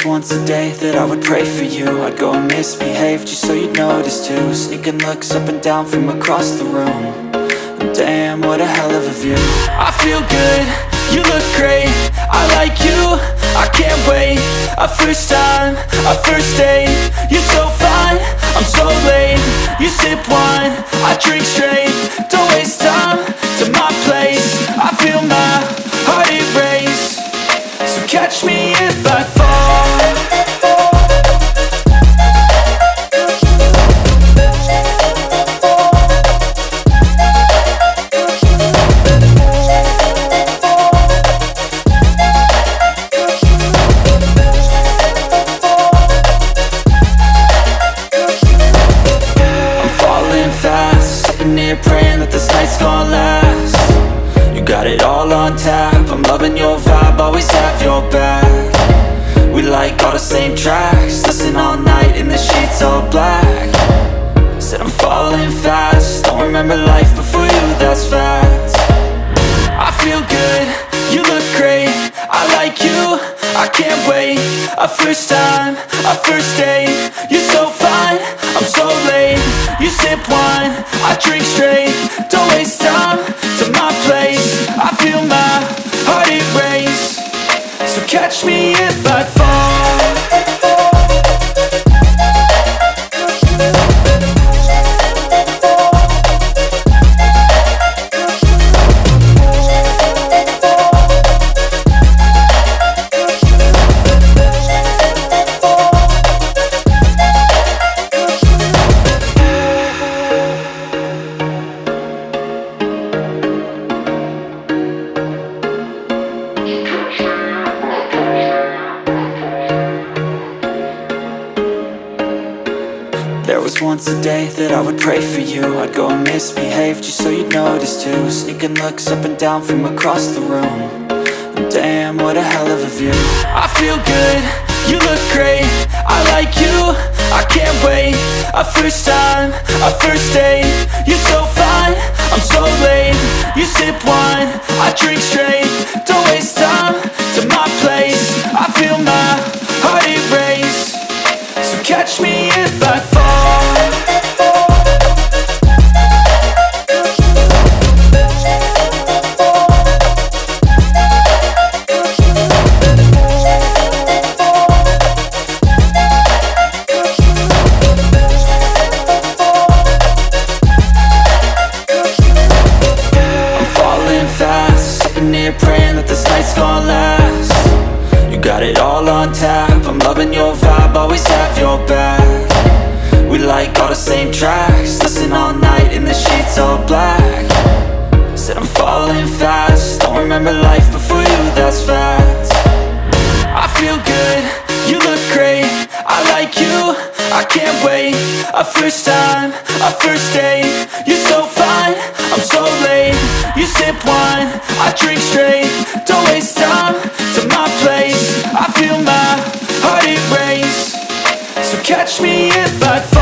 was once a day that I would pray for you. I'd go and misbehave just so you'd notice too. Sneaking looks up and down from across the room. And damn, what a hell of a view. I feel good, you look great, I like you, I can't wait. A first time, a first date, you're so fine, I'm so late. You sip wine, I drink straight, don't waste time to my place. I feel my heart erase, so catch me if I fall. Praying that this night's gonna last. You got it all on tap, I'm loving your vibe, always have your back. We like all the same tracks, listen all night in the sheets all black. Said I'm falling fast, don't remember life before you, that's fact. I feel good, you look great, I like you, I can't wait. A first time, a first date, you're so fine, I'm so late. You sip wine, I drink straight, don't waste time to my place. I feel my heart erase, so catch me if I fall. There was once a day that I would pray for you. I'd go and misbehave just so you'd notice too. Sneaking looks up and down from across the room. And damn, what a hell of a view. I feel good, you look great, I like you, I can't wait. A first time, a first date, you're so fine, I'm so late. You sip wine, I drink straight, don't waste time to my place. I feel my heart erase, so catch me if I fall. Praying that this night's gonna last. You got it all on tap, I'm loving your vibe, always have your back. We like all the same tracks, listen all night in the sheets all black. Said I'm falling fast, don't remember life before you, that's fact. I feel good, you look great, I like you, I can't wait. A first time, a first date, you're so fine, I'm so late. You sip wine, I drink straight, don't waste time to my place. I feel my heart erase, so catch me if I fall.